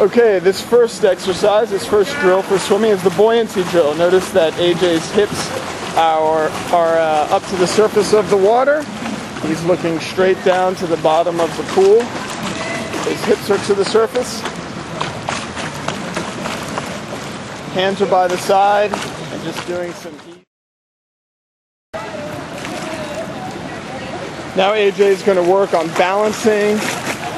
Okay, this first exercise, this first drill for swimming is the buoyancy drill. Notice that AJ's hips are up to the surface of the water. He's looking straight down to the bottom of the pool. His hips are to the surface. Hands are by the side and just doing some heat. Now AJ is going to work on balancing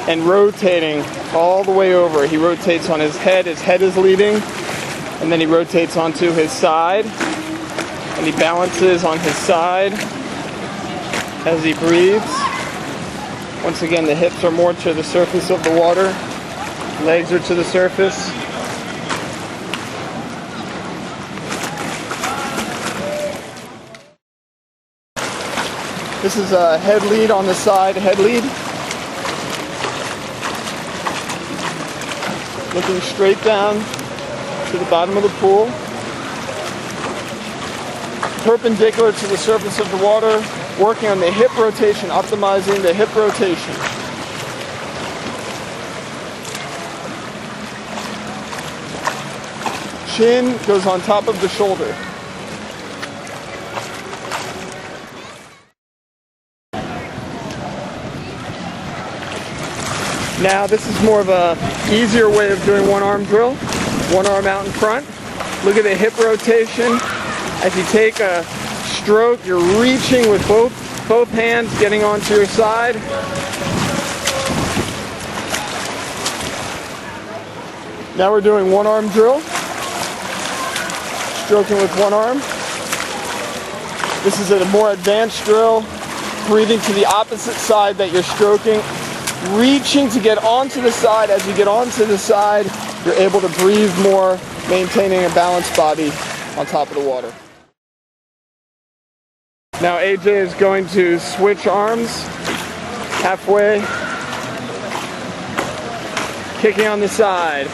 and rotating all the way over. He rotates on his head is leading, and then he rotates onto his side, and he balances on his side as he breathes. Once again, the hips are more to the surface of the water, legs are to the surface. This is a head lead on the side, head lead. Looking straight down to the bottom of the pool. Perpendicular to the surface of the water, working on the hip rotation, optimizing the hip rotation. Chin goes on top of the shoulder. Now this is more of a easier way of doing one arm drill. One arm out in front. Look at the hip rotation. As you take a stroke, you're reaching with both hands, getting onto your side. Now we're doing one arm drill. Stroking with one arm. This is a more advanced drill. Breathing to the opposite side that you're stroking. Reaching to get onto the side. As you get onto the side, you're able to breathe more, maintaining a balanced body on top of the water. Now AJ is going to switch arms halfway, kicking on the side,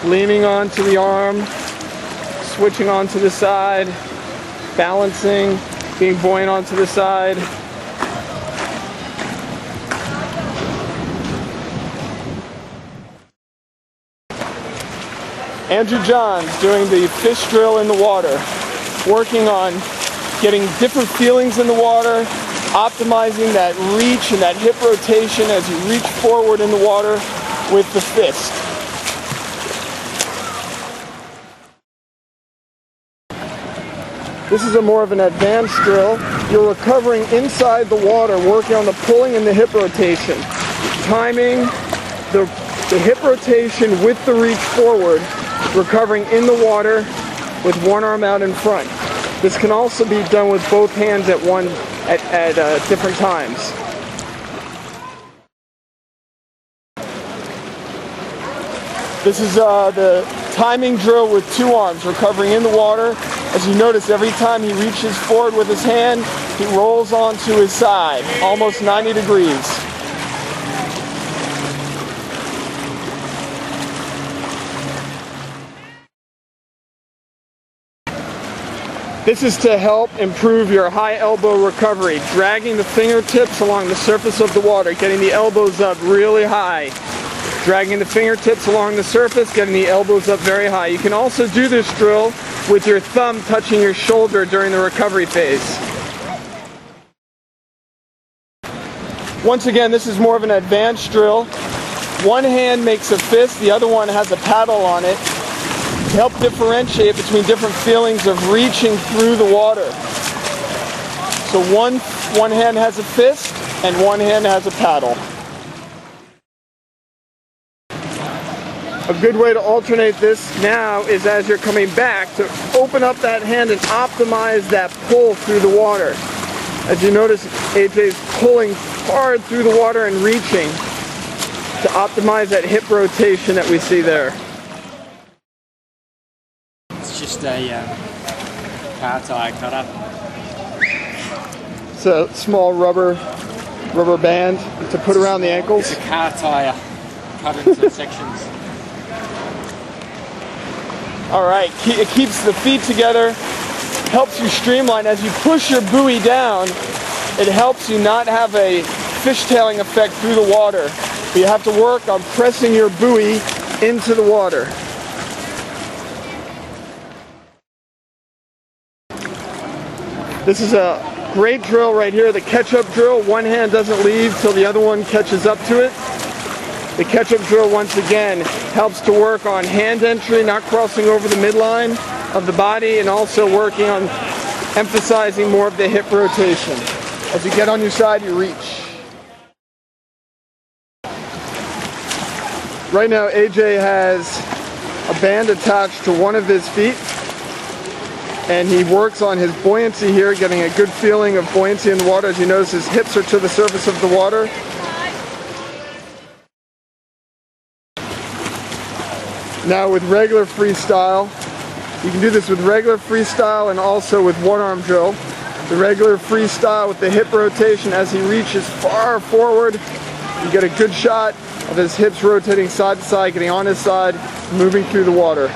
leaning onto the arm, switching onto the side, balancing, being buoyant onto the side. Andrew Johns doing the fish drill in the water, working on getting different feelings in the water, optimizing that reach and that hip rotation as you reach forward in the water with the fist. This is a more of an advanced drill. You're recovering inside the water, working on the pulling and the hip rotation. Timing the hip rotation with the reach forward, recovering in the water with one arm out in front. This can also be done with both hands at different times. This is the timing drill with two arms, recovering in the water. As you notice, every time he reaches forward with his hand, he rolls onto his side, almost 90 degrees. This is to help improve your high elbow recovery, dragging the fingertips along the surface of the water, getting the elbows up really high. Dragging the fingertips along the surface, getting the elbows up very high. You can also do this drill with your thumb touching your shoulder during the recovery phase. Once again, this is more of an advanced drill. One hand makes a fist, the other one has a paddle on it. Help differentiate between different feelings of reaching through the water. So one hand has a fist and one hand has a paddle. A good way to alternate this now is as you're coming back to open up that hand and optimize that pull through the water. As you notice, AJ's pulling hard through the water and reaching to optimize that hip rotation that we see there. Just a car tire cutter. It's a small rubber band to put around the ankles. It's a car tire cut into sections. All right, it keeps the feet together, helps you streamline. As you push your buoy down, it helps you not have a fishtailing effect through the water. You have to work on pressing your buoy into the water. This is a great drill right here, the catch-up drill. One hand doesn't leave till the other one catches up to it. The catch-up drill, once again, helps to work on hand entry, not crossing over the midline of the body, and also working on emphasizing more of the hip rotation. As you get on your side, you reach. Right now, AJ has a band attached to one of his feet, and he works on his buoyancy here, getting a good feeling of buoyancy in the water. As you notice, his hips are to the surface of the water. Now with regular freestyle, you can do this with regular freestyle and also with one arm drill. The regular freestyle with the hip rotation, as he reaches far forward, you get a good shot of his hips rotating side to side, getting on his side, moving through the water.